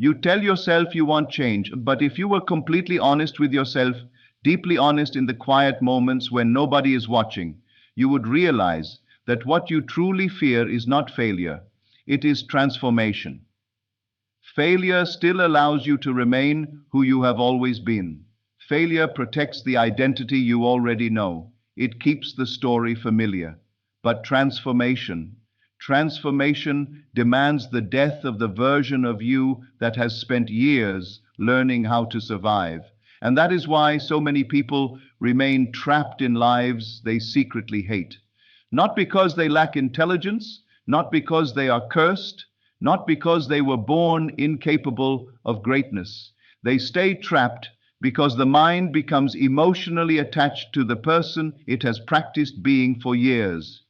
You tell yourself you want change, but if you were completely honest with yourself, deeply honest in the quiet moments when nobody is watching, you would realize that what you truly fear is not failure, it is transformation. Failure still allows you to remain who you have always been. Failure protects the identity you already know. It keeps the story familiar. But transformation demands the death of the version of you that has spent years learning how to survive. And that is why so many people remain trapped in lives they secretly hate. Not because they lack intelligence, not because they are cursed, not because they were born incapable of greatness. They stay trapped because the mind becomes emotionally attached to the person it has practiced being for years.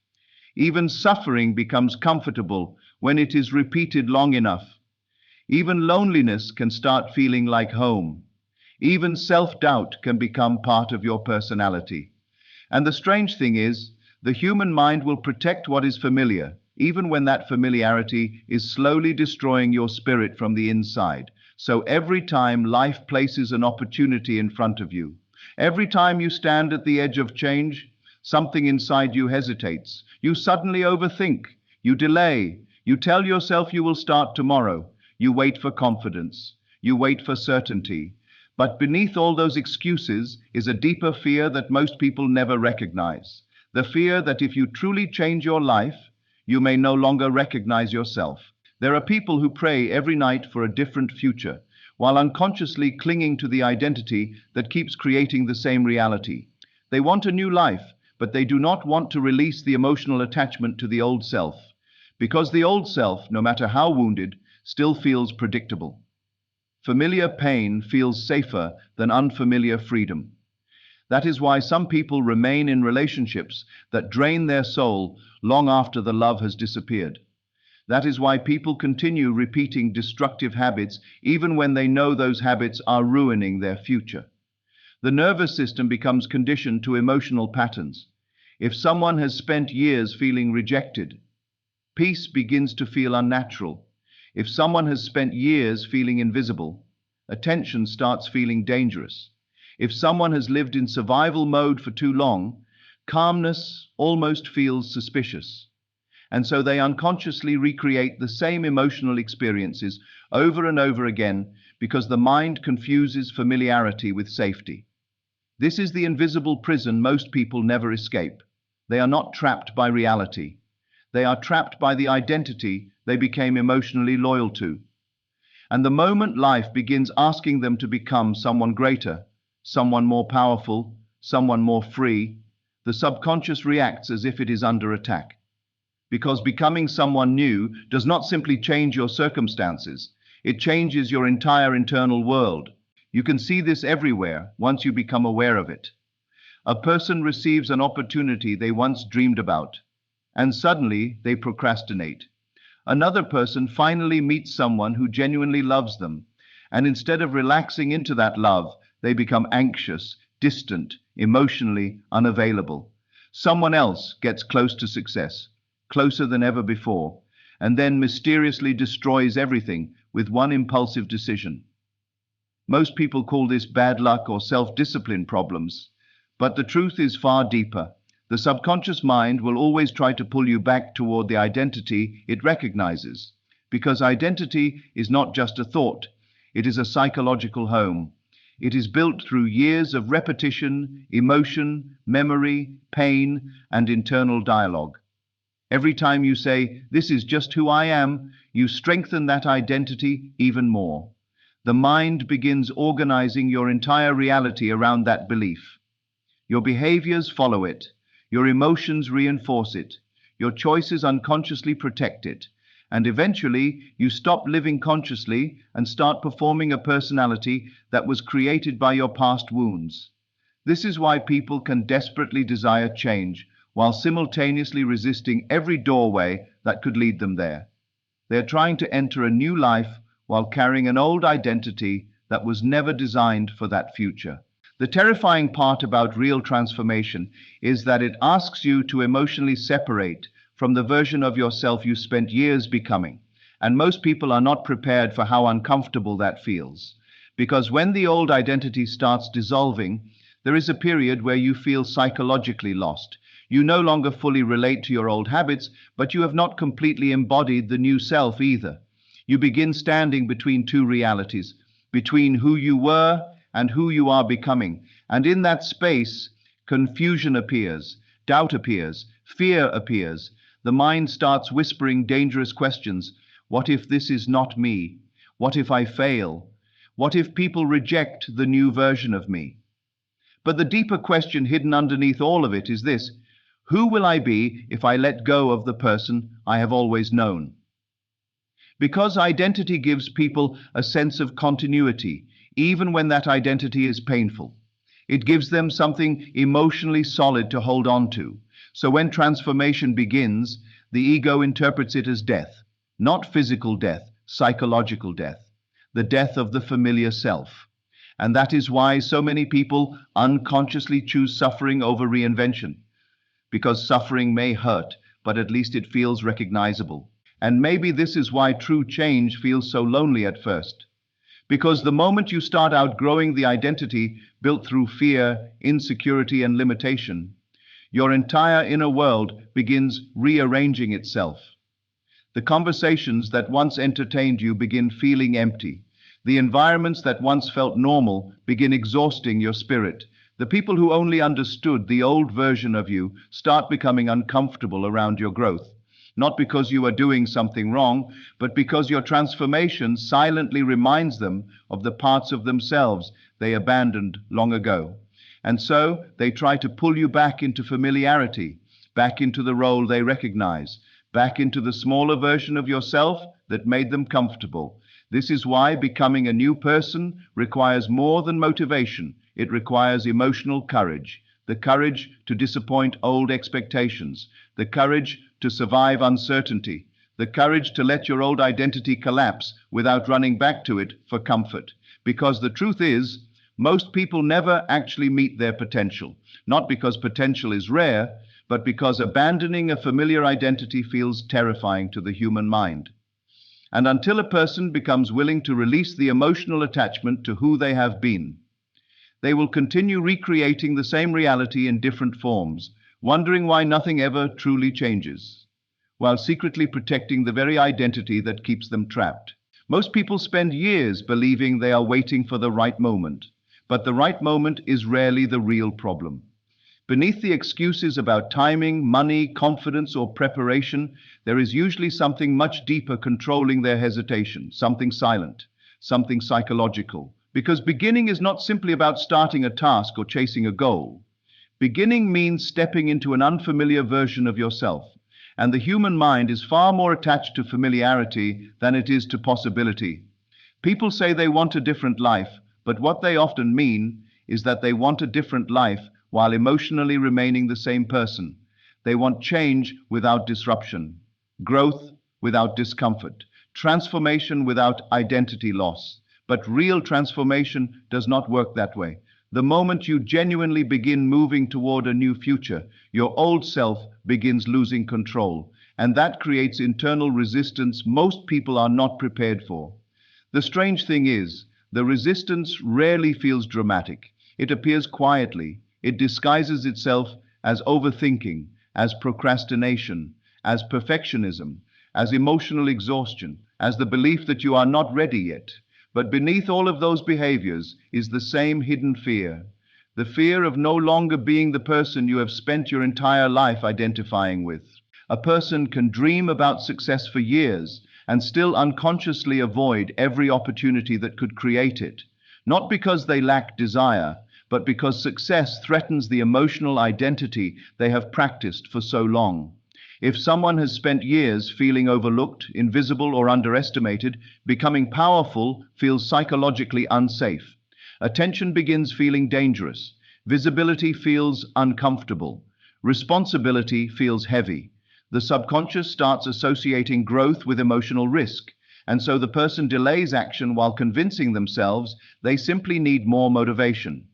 Even suffering becomes comfortable when it is repeated long enough. Even loneliness can start feeling like home. Even self-doubt can become part of your personality. And the strange thing is, the human mind will protect what is familiar, even when that familiarity is slowly destroying your spirit from the inside. So every time life places an opportunity in front of you, every time you stand at the edge of change, something inside you hesitates. You suddenly overthink, you delay, you tell yourself you will start tomorrow. You wait for confidence, you wait for certainty. But beneath all those excuses is a deeper fear that most people never recognize. The fear that if you truly change your life, you may no longer recognize yourself. There are people who pray every night for a different future, while unconsciously clinging to the identity that keeps creating the same reality. They want a new life, but they do not want to release the emotional attachment to the old self, because the old self, no matter how wounded, still feels predictable. Familiar pain feels safer than unfamiliar freedom. That is why some people remain in relationships that drain their soul long after the love has disappeared. That is why people continue repeating destructive habits even when they know those habits are ruining their future. The nervous system becomes conditioned to emotional patterns. If someone has spent years feeling rejected, peace begins to feel unnatural. If someone has spent years feeling invisible, attention starts feeling dangerous. If someone has lived in survival mode for too long, calmness almost feels suspicious. And so they unconsciously recreate the same emotional experiences over and over again because the mind confuses familiarity with safety. This is the invisible prison most people never escape. They are not trapped by reality. They are trapped by the identity they became emotionally loyal to. And the moment life begins asking them to become someone greater, someone more powerful, someone more free, the subconscious reacts as if it is under attack. Because becoming someone new does not simply change your circumstances, it changes your entire internal world. You can see this everywhere once you become aware of it. A person receives an opportunity they once dreamed about, and suddenly they procrastinate. Another person finally meets someone who genuinely loves them, and instead of relaxing into that love, they become anxious, distant, emotionally unavailable. Someone else gets close to success, closer than ever before, and then mysteriously destroys everything with one impulsive decision. Most people call this bad luck or self-discipline problems, but the truth is far deeper. The subconscious mind will always try to pull you back toward the identity it recognizes, because identity is not just a thought, it is a psychological home. It is built through years of repetition, emotion, memory, pain, and internal dialogue. Every time you say, "This is just who I am," you strengthen that identity even more. The mind begins organizing your entire reality around that belief. Your behaviors follow it. Your emotions reinforce it. Your choices unconsciously protect it. And eventually, you stop living consciously and start performing a personality that was created by your past wounds. This is why people can desperately desire change while simultaneously resisting every doorway that could lead them there. They are trying to enter a new life while carrying an old identity that was never designed for that future. The terrifying part about real transformation is that it asks you to emotionally separate from the version of yourself you spent years becoming. And most people are not prepared for how uncomfortable that feels. Because when the old identity starts dissolving, there is a period where you feel psychologically lost. You no longer fully relate to your old habits, but you have not completely embodied the new self either. You begin standing between two realities, between who you were and who you are becoming. And in that space, confusion appears, doubt appears, fear appears. The mind starts whispering dangerous questions. What if this is not me? What if I fail? What if people reject the new version of me? But the deeper question hidden underneath all of it is this: who will I be if I let go of the person I have always known? Because identity gives people a sense of continuity, even when that identity is painful. It gives them something emotionally solid to hold on to. So when transformation begins, the ego interprets it as death, not physical death, psychological death, the death of the familiar self. And that is why so many people unconsciously choose suffering over reinvention. Because suffering may hurt, but at least it feels recognizable. And maybe this is why true change feels so lonely at first. Because the moment you start outgrowing the identity built through fear, insecurity, and limitation, your entire inner world begins rearranging itself. The conversations that once entertained you begin feeling empty. The environments that once felt normal begin exhausting your spirit. The people who only understood the old version of you start becoming uncomfortable around your growth. Not because you are doing something wrong, but because your transformation silently reminds them of the parts of themselves they abandoned long ago. And so they try to pull you back into familiarity, back into the role they recognize, back into the smaller version of yourself that made them comfortable. This is why becoming a new person requires more than motivation. It requires emotional courage, the courage to disappoint old expectations, the courage to survive uncertainty, the courage to let your old identity collapse without running back to it for comfort. Because the truth is, most people never actually meet their potential, not because potential is rare, but because abandoning a familiar identity feels terrifying to the human mind. And until a person becomes willing to release the emotional attachment to who they have been, they will continue recreating the same reality in different forms, wondering why nothing ever truly changes, while secretly protecting the very identity that keeps them trapped. Most people spend years believing they are waiting for the right moment, but the right moment is rarely the real problem. Beneath the excuses about timing, money, confidence, or preparation, there is usually something much deeper controlling their hesitation, something silent, something psychological. Because beginning is not simply about starting a task or chasing a goal. Beginning means stepping into an unfamiliar version of yourself, and the human mind is far more attached to familiarity than it is to possibility. People say they want a different life, but what they often mean is that they want a different life while emotionally remaining the same person. They want change without disruption, growth without discomfort, transformation without identity loss. But real transformation does not work that way. The moment you genuinely begin moving toward a new future, your old self begins losing control, and that creates internal resistance most people are not prepared for. The strange thing is, the resistance rarely feels dramatic. It appears quietly. It disguises itself as overthinking, as procrastination, as perfectionism, as emotional exhaustion, as the belief that you are not ready yet. But beneath all of those behaviors is the same hidden fear, the fear of no longer being the person you have spent your entire life identifying with. A person can dream about success for years and still unconsciously avoid every opportunity that could create it, not because they lack desire, but because success threatens the emotional identity they have practiced for so long. If someone has spent years feeling overlooked, invisible, or underestimated, becoming powerful feels psychologically unsafe. Attention begins feeling dangerous. Visibility feels uncomfortable. Responsibility feels heavy. The subconscious starts associating growth with emotional risk, and so the person delays action while convincing themselves they simply need more motivation.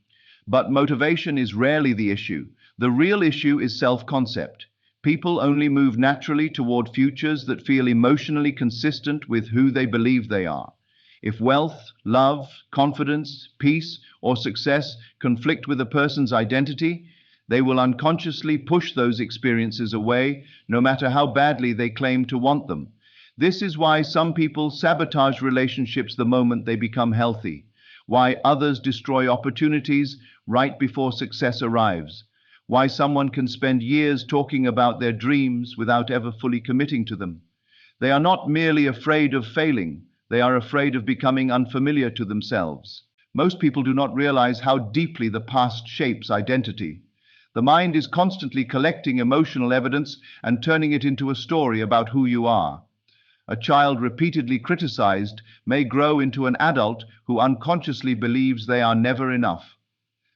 But motivation is rarely the issue. The real issue is self-concept. People only move naturally toward futures that feel emotionally consistent with who they believe they are. If wealth, love, confidence, peace, or success conflict with a person's identity, they will unconsciously push those experiences away, no matter how badly they claim to want them. This is why some people sabotage relationships the moment they become healthy, why others destroy opportunities right before success arrives, why someone can spend years talking about their dreams without ever fully committing to them. They are not merely afraid of failing, they are afraid of becoming unfamiliar to themselves. Most people do not realize how deeply the past shapes identity. The mind is constantly collecting emotional evidence and turning it into a story about who you are. A child repeatedly criticized may grow into an adult who unconsciously believes they are never enough.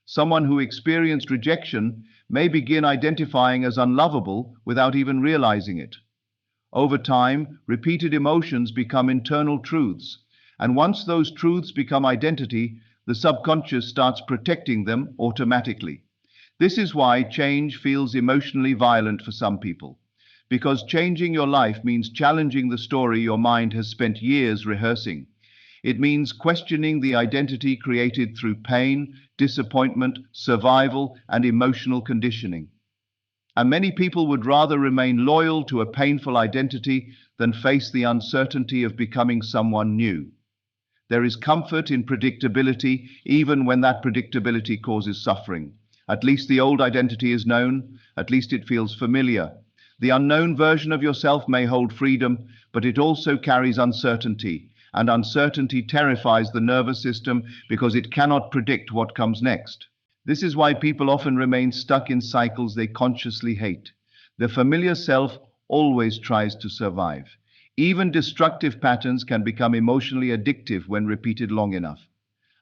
Someone who experienced rejection may begin identifying as unlovable without even realizing it. Over time, repeated emotions become internal truths, and once those truths become identity, the subconscious starts protecting them automatically. This is why change feels emotionally violent for some people, because changing your life means challenging the story your mind has spent years rehearsing. It means questioning the identity created through pain, disappointment, survival, and emotional conditioning. And many people would rather remain loyal to a painful identity than face the uncertainty of becoming someone new. There is comfort in predictability, even when that predictability causes suffering. At least the old identity is known, at least it feels familiar. The unknown version of yourself may hold freedom, but it also carries uncertainty, and uncertainty terrifies the nervous system because it cannot predict what comes next. This is why people often remain stuck in cycles they consciously hate. The familiar self always tries to survive. Even destructive patterns can become emotionally addictive when repeated long enough.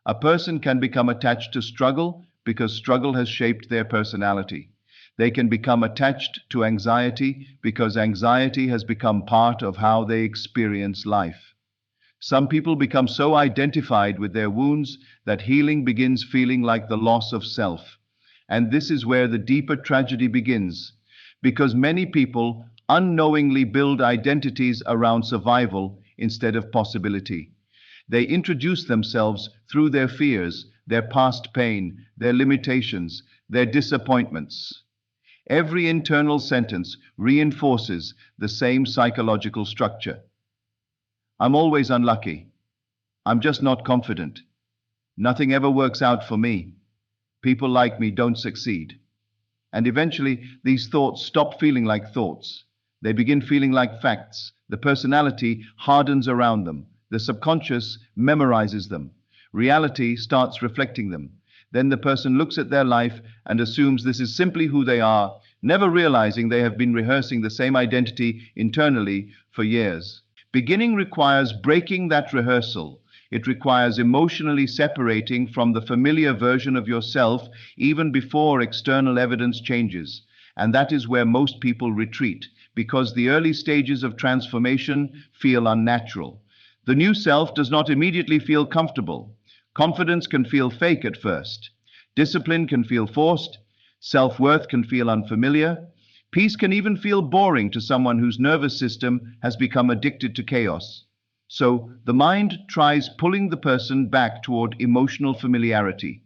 A person can become attached to struggle because struggle has shaped their personality. They can become attached to anxiety because anxiety has become part of how they experience life. Some people become so identified with their wounds that healing begins feeling like the loss of self. And this is where the deeper tragedy begins, because many people unknowingly build identities around survival instead of possibility. They introduce themselves through their fears, their past pain, their limitations, their disappointments. Every internal sentence reinforces the same psychological structure. I'm always unlucky. I'm just not confident. Nothing ever works out for me. People like me don't succeed. And eventually, these thoughts stop feeling like thoughts. They begin feeling like facts. The personality hardens around them. The subconscious memorizes them. Reality starts reflecting them. Then the person looks at their life and assumes this is simply who they are, never realizing they have been rehearsing the same identity internally for years. Beginning requires breaking that rehearsal. It requires emotionally separating from the familiar version of yourself even before external evidence changes. And that is where most people retreat, because the early stages of transformation feel unnatural. The new self does not immediately feel comfortable. Confidence can feel fake at first. Discipline can feel forced. Self-worth can feel unfamiliar. Peace can even feel boring to someone whose nervous system has become addicted to chaos. So the mind tries pulling the person back toward emotional familiarity,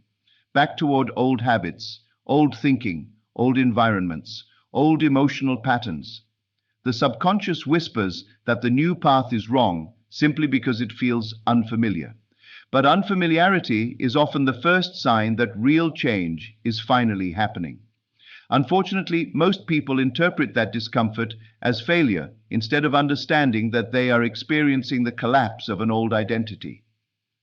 back toward old habits, old thinking, old environments, old emotional patterns. The subconscious whispers that the new path is wrong simply because it feels unfamiliar. But unfamiliarity is often the first sign that real change is finally happening. Unfortunately, most people interpret that discomfort as failure instead of understanding that they are experiencing the collapse of an old identity.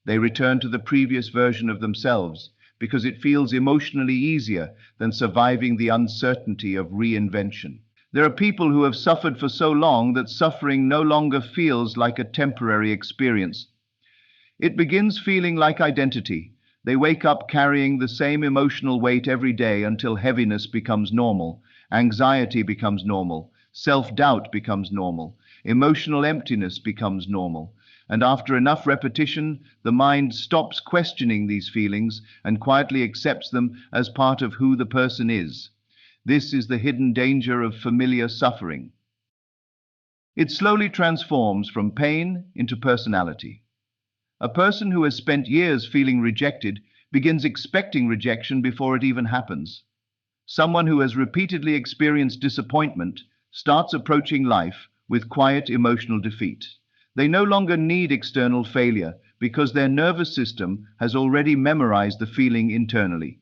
They return to the previous version of themselves because it feels emotionally easier than surviving the uncertainty of reinvention. There are people who have suffered for so long that suffering no longer feels like a temporary experience. It begins feeling like identity. They wake up carrying the same emotional weight every day until heaviness becomes normal, anxiety becomes normal, self-doubt becomes normal, emotional emptiness becomes normal. And after enough repetition, the mind stops questioning these feelings and quietly accepts them as part of who the person is. This is the hidden danger of familiar suffering. It slowly transforms from pain into personality. A person who has spent years feeling rejected begins expecting rejection before it even happens. Someone who has repeatedly experienced disappointment starts approaching life with quiet emotional defeat. They no longer need external failure because their nervous system has already memorized the feeling internally.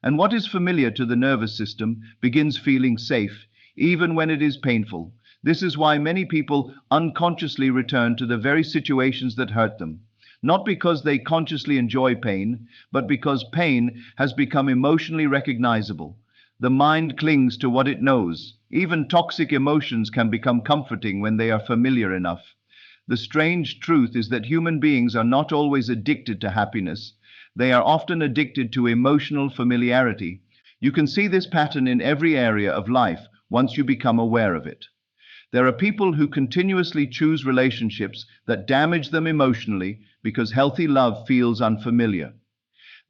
And what is familiar to the nervous system begins feeling safe, even when it is painful. This is why many people unconsciously return to the very situations that hurt them, not because they consciously enjoy pain, but because pain has become emotionally recognizable. The mind clings to what it knows. Even toxic emotions can become comforting when they are familiar enough. The strange truth is that human beings are not always addicted to happiness. They are often addicted to emotional familiarity. You can see this pattern in every area of life once you become aware of it. There are people who continuously choose relationships that damage them emotionally because healthy love feels unfamiliar.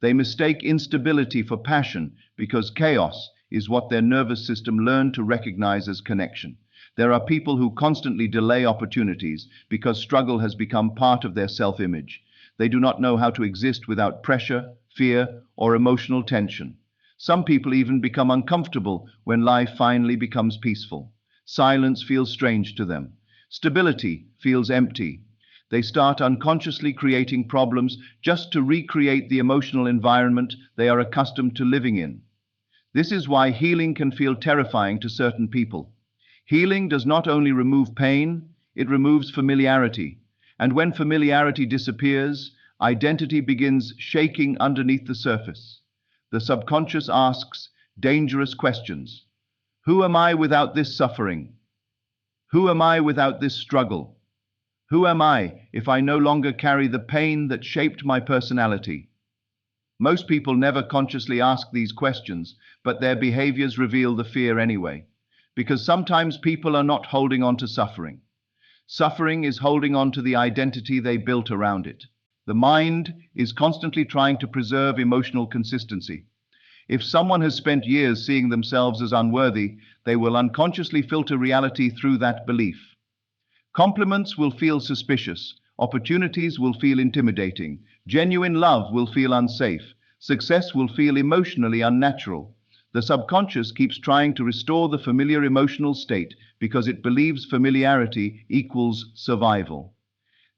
They mistake instability for passion because chaos is what their nervous system learned to recognize as connection. There are people who constantly delay opportunities because struggle has become part of their self-image. They do not know how to exist without pressure, fear, or emotional tension. Some people even become uncomfortable when life finally becomes peaceful. Silence feels strange to them. Stability feels empty. They start unconsciously creating problems just to recreate the emotional environment they are accustomed to living in. This is why healing can feel terrifying to certain people. Healing does not only remove pain, it removes familiarity. And when familiarity disappears, identity begins shaking underneath the surface. The subconscious asks dangerous questions. Who am I without this suffering? Who am I without this struggle? Who am I if I no longer carry the pain that shaped my personality? Most people never consciously ask these questions, but their behaviors reveal the fear anyway. Because sometimes people are not holding on to suffering. Suffering is holding on to the identity they built around it. The mind is constantly trying to preserve emotional consistency. If someone has spent years seeing themselves as unworthy, they will unconsciously filter reality through that belief. Compliments will feel suspicious, opportunities will feel intimidating, genuine love will feel unsafe, success will feel emotionally unnatural. The subconscious keeps trying to restore the familiar emotional state because it believes familiarity equals survival.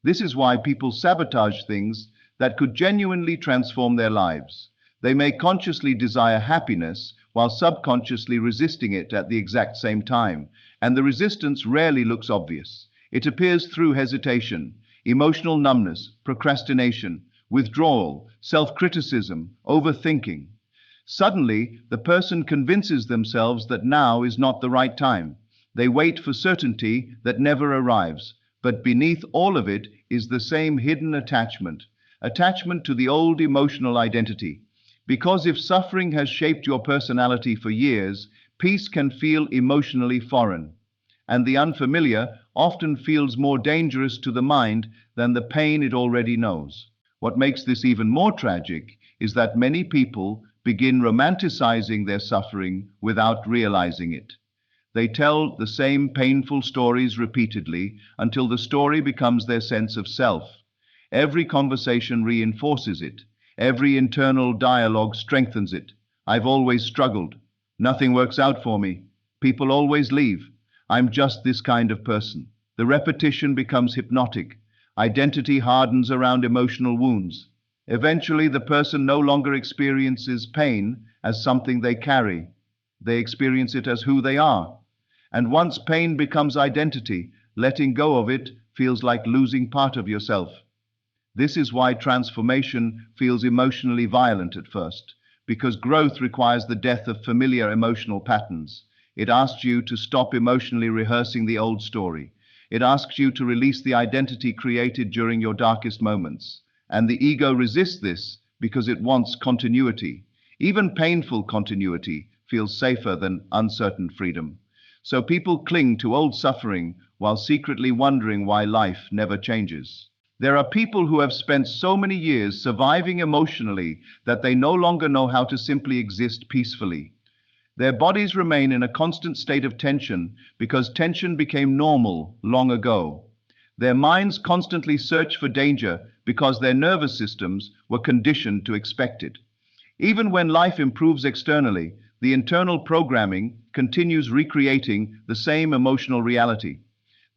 This is why people sabotage things that could genuinely transform their lives. They may consciously desire happiness while subconsciously resisting it at the exact same time, and the resistance rarely looks obvious. It appears through hesitation, emotional numbness, procrastination, withdrawal, self-criticism, overthinking. Suddenly, the person convinces themselves that now is not the right time. They wait for certainty that never arrives. But beneath all of it is the same hidden attachment to the old emotional identity. Because if suffering has shaped your personality for years, peace can feel emotionally foreign. And the unfamiliar often feels more dangerous to the mind than the pain it already knows. What makes this even more tragic is that many people begin romanticizing their suffering without realizing it. They tell the same painful stories repeatedly until the story becomes their sense of self. Every conversation reinforces it. Every internal dialogue strengthens it. I've always struggled. Nothing works out for me. People always leave. I'm just this kind of person. The repetition becomes hypnotic. Identity hardens around emotional wounds. Eventually, the person no longer experiences pain as something they carry. They experience it as who they are. And once pain becomes identity, letting go of it feels like losing part of yourself. This is why transformation feels emotionally violent at first, because growth requires the death of familiar emotional patterns. It asks you to stop emotionally rehearsing the old story. It asks you to release the identity created during your darkest moments. And the ego resists this because it wants continuity. Even painful continuity feels safer than uncertain freedom. So people cling to old suffering while secretly wondering why life never changes. There are people who have spent so many years surviving emotionally that they no longer know how to simply exist peacefully. Their bodies remain in a constant state of tension because tension became normal long ago. Their minds constantly search for danger because their nervous systems were conditioned to expect it. Even when life improves externally, the internal programming continues recreating the same emotional reality.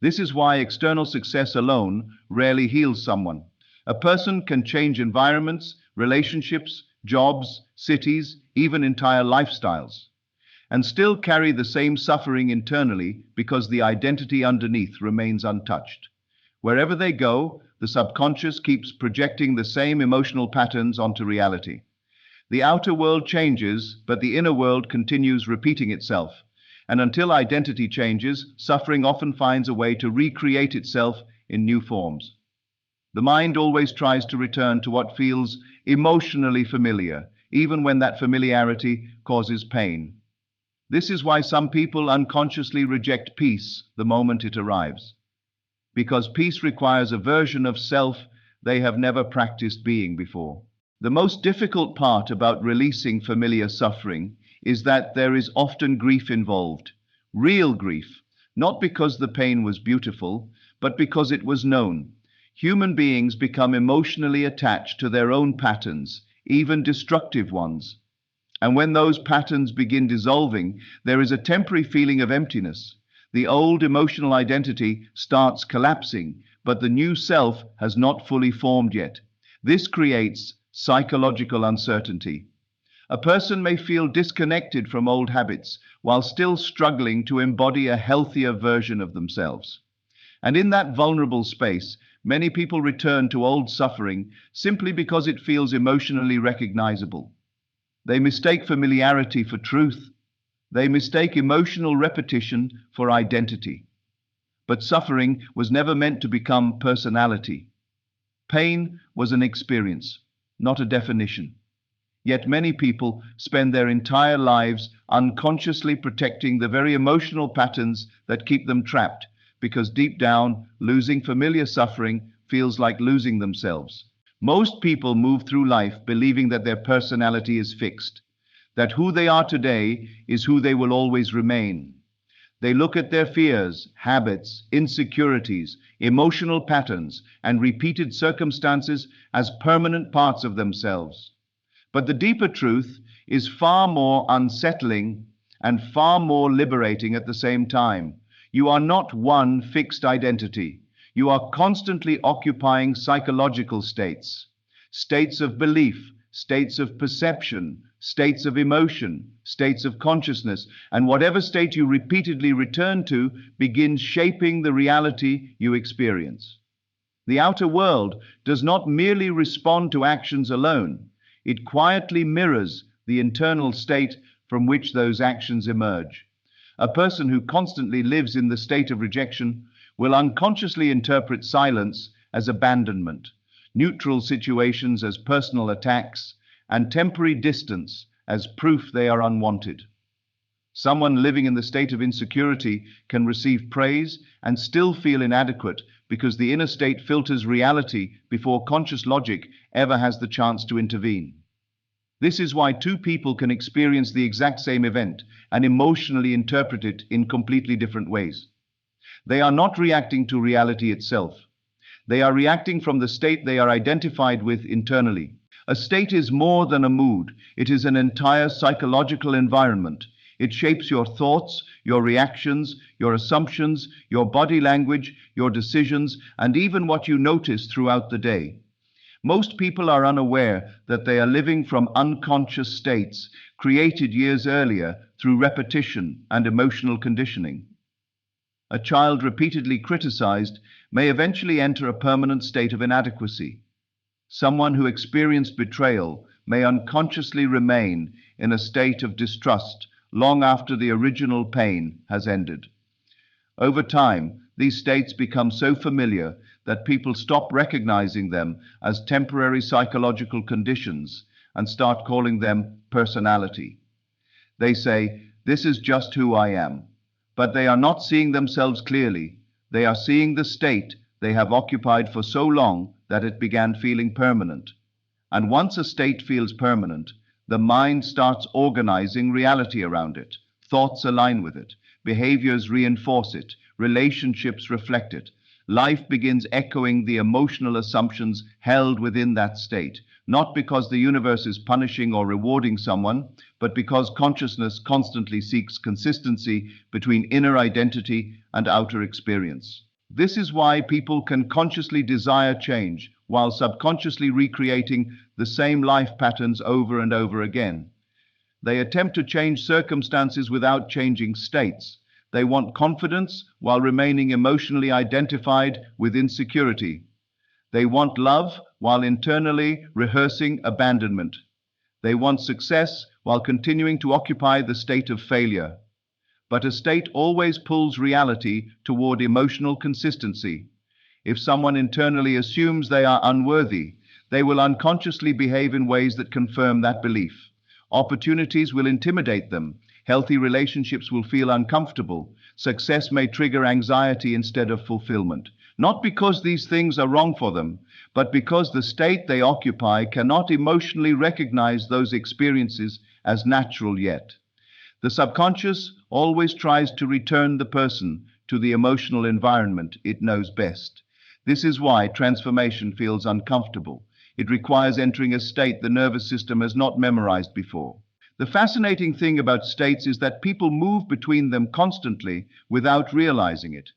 This is why external success alone rarely heals someone. A person can change environments, relationships, jobs, cities, even entire lifestyles, and still carry the same suffering internally because the identity underneath remains untouched. Wherever they go, the subconscious keeps projecting the same emotional patterns onto reality. The outer world changes, but the inner world continues repeating itself. And until identity changes, suffering often finds a way to recreate itself in new forms. The mind always tries to return to what feels emotionally familiar, even when that familiarity causes pain. This is why some people unconsciously reject peace the moment it arrives, because peace requires a version of self they have never practiced being before. The most difficult part about releasing familiar suffering is that there is often grief involved, real grief, not because the pain was beautiful, but because it was known. Human beings become emotionally attached to their own patterns, even destructive ones. And when those patterns begin dissolving, there is a temporary feeling of emptiness. The old emotional identity starts collapsing, but the new self has not fully formed yet. This creates psychological uncertainty. A person may feel disconnected from old habits while still struggling to embody a healthier version of themselves. And in that vulnerable space, many people return to old suffering simply because it feels emotionally recognizable. They mistake familiarity for truth. They mistake emotional repetition for identity. But suffering was never meant to become personality. Pain was an experience, not a definition. Yet many people spend their entire lives unconsciously protecting the very emotional patterns that keep them trapped, because deep down, losing familiar suffering feels like losing themselves. Most people move through life believing that their personality is fixed, that who they are today is who they will always remain. They look at their fears, habits, insecurities, emotional patterns, and repeated circumstances as permanent parts of themselves. But the deeper truth is far more unsettling and far more liberating at the same time. You are not one fixed identity. You are constantly occupying psychological states, states of belief, states of perception, states of emotion, states of consciousness, and whatever state you repeatedly return to begins shaping the reality you experience. The outer world does not merely respond to actions alone. It quietly mirrors the internal state from which those actions emerge. A person who constantly lives in the state of rejection will unconsciously interpret silence as abandonment, neutral situations as personal attacks, and temporary distance as proof they are unwanted. Someone living in the state of insecurity can receive praise and still feel inadequate because the inner state filters reality before conscious logic ever has the chance to intervene. This is why two people can experience the exact same event and emotionally interpret it in completely different ways. They are not reacting to reality itself. They are reacting from the state they are identified with internally. A state is more than a mood. It is an entire psychological environment. It shapes your thoughts, your reactions, your assumptions, your body language, your decisions, and even what you notice throughout the day. Most people are unaware that they are living from unconscious states created years earlier through repetition and emotional conditioning. A child repeatedly criticized may eventually enter a permanent state of inadequacy. Someone who experienced betrayal may unconsciously remain in a state of distrust long after the original pain has ended. Over time, these states become so familiar that people stop recognizing them as temporary psychological conditions and start calling them personality. They say, "This is just who I am." But they are not seeing themselves clearly. They are seeing the state they have occupied for so long that it began feeling permanent. And once a state feels permanent, The mind starts organizing reality around it. Thoughts align with it. Behaviors reinforce it. Relationships reflect it. Life begins echoing the emotional assumptions held within that state, not because the universe is punishing or rewarding someone, but because consciousness constantly seeks consistency between inner identity and outer experience. This is why people can consciously desire change while subconsciously recreating the same life patterns over and over again. They attempt to change circumstances without changing states. They want confidence while remaining emotionally identified with insecurity. They want love while internally rehearsing abandonment. They want success while continuing to occupy the state of failure. But a state always pulls reality toward emotional consistency. If someone internally assumes they are unworthy, they will unconsciously behave in ways that confirm that belief. Opportunities will intimidate them. Healthy relationships will feel uncomfortable. Success may trigger anxiety instead of fulfillment. Not because these things are wrong for them, but because the state they occupy cannot emotionally recognize those experiences as natural yet. The subconscious always tries to return the person to the emotional environment it knows best. This is why transformation feels uncomfortable. It requires entering a state the nervous system has not memorized before. The fascinating thing about states is that people move between them constantly without realizing it.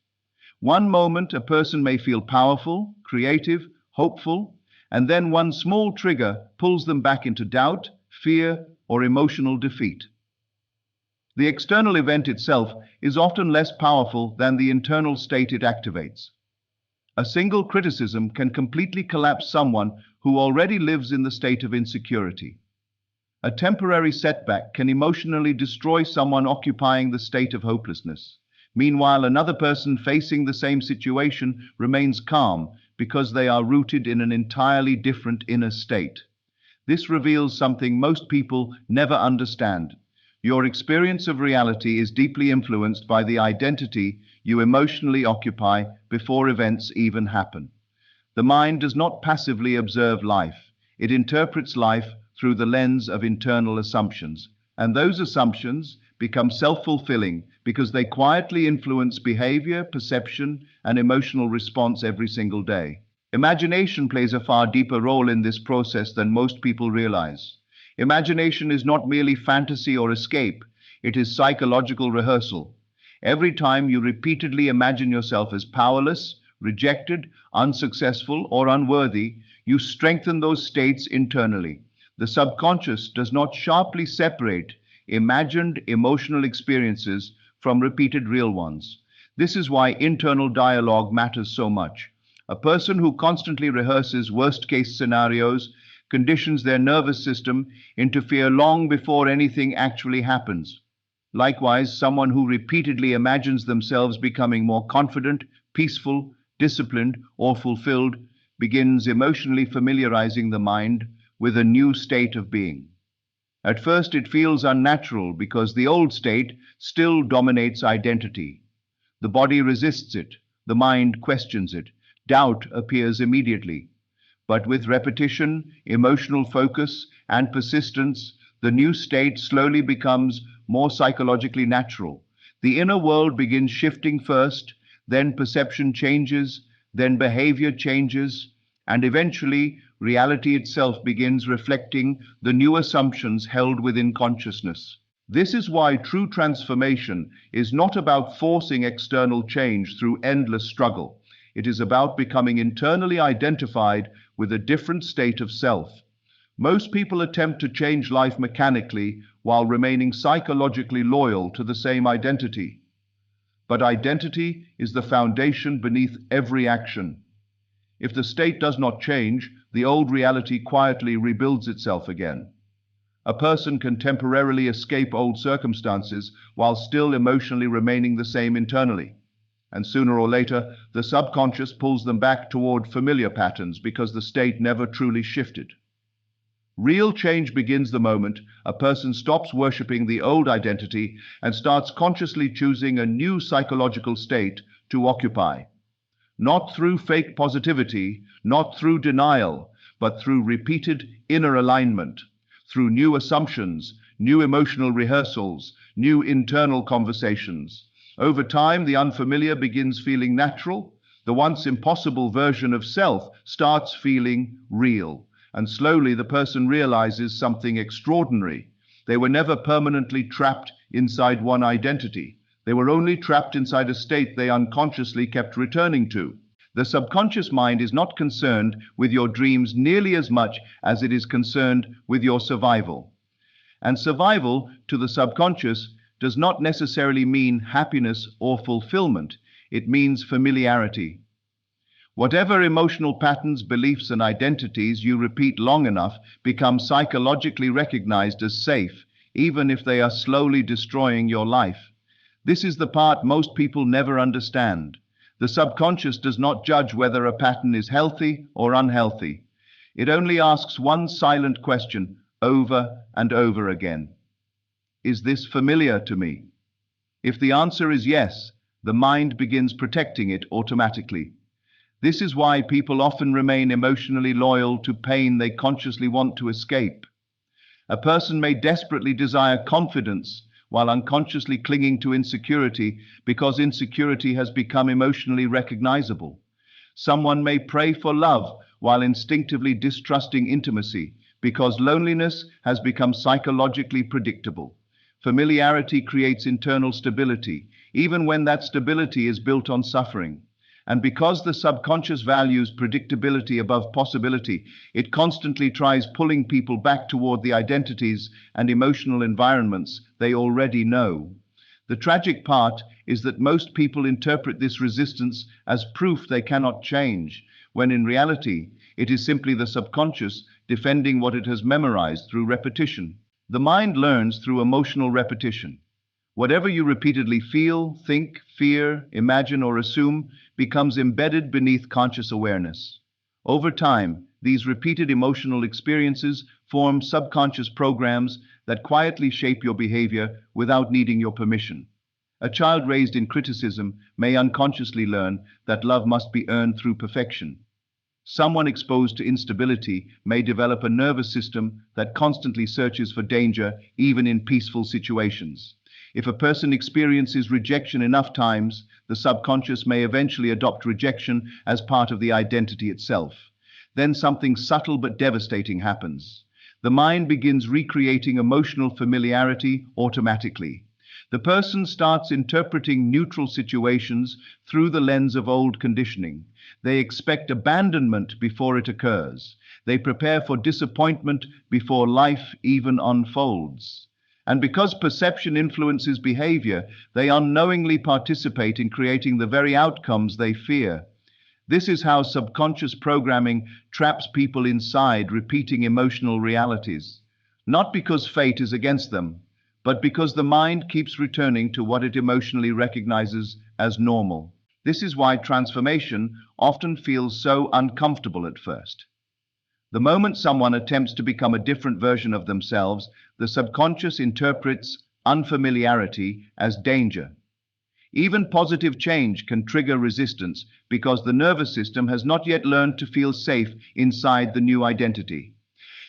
One moment a person may feel powerful, creative, hopeful, and then one small trigger pulls them back into doubt, fear, or emotional defeat. The external event itself is often less powerful than the internal state it activates. A single criticism can completely collapse someone who already lives in the state of insecurity. A temporary setback can emotionally destroy someone occupying the state of hopelessness. Meanwhile, another person facing the same situation remains calm because they are rooted in an entirely different inner state. This reveals something most people never understand. Your experience of reality is deeply influenced by the identity you emotionally occupy before events even happen. The mind does not passively observe life. It interprets life through the lens of internal assumptions. And those assumptions become self-fulfilling because they quietly influence behavior, perception, and emotional response every single day. Imagination plays a far deeper role in this process than most people realize. Imagination is not merely fantasy or escape, it is psychological rehearsal. Every time you repeatedly imagine yourself as powerless, rejected, unsuccessful, or unworthy, you strengthen those states internally. The subconscious does not sharply separate imagined emotional experiences from repeated real ones. This is why internal dialogue matters so much. A person who constantly rehearses worst-case scenarios conditions their nervous system into fear long before anything actually happens. Likewise, someone who repeatedly imagines themselves becoming more confident, peaceful, disciplined, or fulfilled begins emotionally familiarizing the mind with a new state of being. At first, it feels unnatural because the old state still dominates identity. The body resists it, the mind questions it, doubt appears immediately. But with repetition, emotional focus, and persistence, the new state slowly becomes more psychologically natural. The inner world begins shifting first, then perception changes, then behavior changes, and eventually reality itself begins reflecting the new assumptions held within consciousness. This is why true transformation is not about forcing external change through endless struggle. It is about becoming internally identified with a different state of self. Most people attempt to change life mechanically while remaining psychologically loyal to the same identity. But identity is the foundation beneath every action. If the state does not change, the old reality quietly rebuilds itself again. A person can temporarily escape old circumstances while still emotionally remaining the same internally. And sooner or later, the subconscious pulls them back toward familiar patterns because the state never truly shifted. Real change begins the moment a person stops worshipping the old identity and starts consciously choosing a new psychological state to occupy. Not through fake positivity, not through denial, but through repeated inner alignment. through new assumptions, new emotional rehearsals, new internal conversations. Over time, the unfamiliar begins feeling natural. The once impossible version of self starts feeling real. And slowly the person realizes something extraordinary. They were never permanently trapped inside one identity. They were only trapped inside a state they unconsciously kept returning to. The subconscious mind is not concerned with your dreams nearly as much as it is concerned with your survival. And survival, to the subconscious, does not necessarily mean happiness or fulfillment. It means familiarity. Whatever emotional patterns, beliefs, and identities you repeat long enough become psychologically recognized as safe, even if they are slowly destroying your life. This is the part most people never understand. The subconscious does not judge whether a pattern is healthy or unhealthy. It only asks one silent question over and over again. Is this familiar to me? If the answer is yes, the mind begins protecting it automatically. This is why people often remain emotionally loyal to pain they consciously want to escape. A person may desperately desire confidence while unconsciously clinging to insecurity because insecurity has become emotionally recognizable. Someone may pray for love while instinctively distrusting intimacy because loneliness has become psychologically predictable. Familiarity creates internal stability, even when that stability is built on suffering. And because the subconscious values predictability above possibility, it constantly tries pulling people back toward the identities and emotional environments they already know. The tragic part is that most people interpret this resistance as proof they cannot change, when in reality, it is simply the subconscious defending what it has memorized through repetition. The mind learns through emotional repetition. Whatever you repeatedly feel, think, fear, imagine, or assume becomes embedded beneath conscious awareness. Over time, these repeated emotional experiences form subconscious programs that quietly shape your behavior without needing your permission. A child raised in criticism may unconsciously learn that love must be earned through perfection. Someone exposed to instability may develop a nervous system that constantly searches for danger, even in peaceful situations. If a person experiences rejection enough times, the subconscious may eventually adopt rejection as part of the identity itself. Then something subtle but devastating happens. The mind begins recreating emotional familiarity automatically. The person starts interpreting neutral situations through the lens of old conditioning. They expect abandonment before it occurs. They prepare for disappointment before life even unfolds. And because perception influences behavior, they unknowingly participate in creating the very outcomes they fear. This is how subconscious programming traps people inside repeating emotional realities. Not because fate is against them, but because the mind keeps returning to what it emotionally recognizes as normal. This is why transformation often feels so uncomfortable at first. The moment someone attempts to become a different version of themselves, the subconscious interprets unfamiliarity as danger. Even positive change can trigger resistance because the nervous system has not yet learned to feel safe inside the new identity.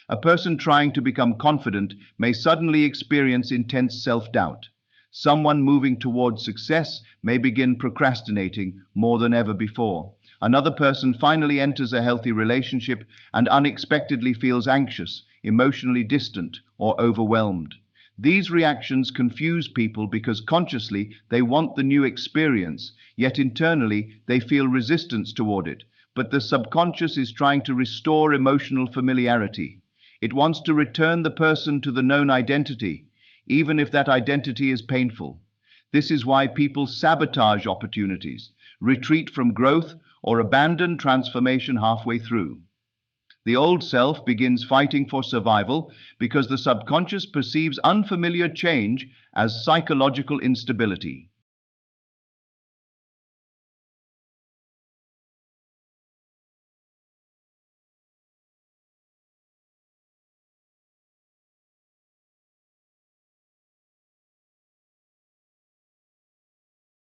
A person trying to become confident may suddenly experience intense self-doubt. Someone moving towards success may begin procrastinating more than ever before. Another person finally enters a healthy relationship and unexpectedly feels anxious, emotionally distant, or overwhelmed. These reactions confuse people because consciously they want the new experience, yet internally they feel resistance toward it. But the subconscious is trying to restore emotional familiarity. It wants to return the person to the known identity, even if that identity is painful. This is why people sabotage opportunities, retreat from growth, or abandon transformation halfway through. The old self begins fighting for survival because the subconscious perceives unfamiliar change as psychological instability.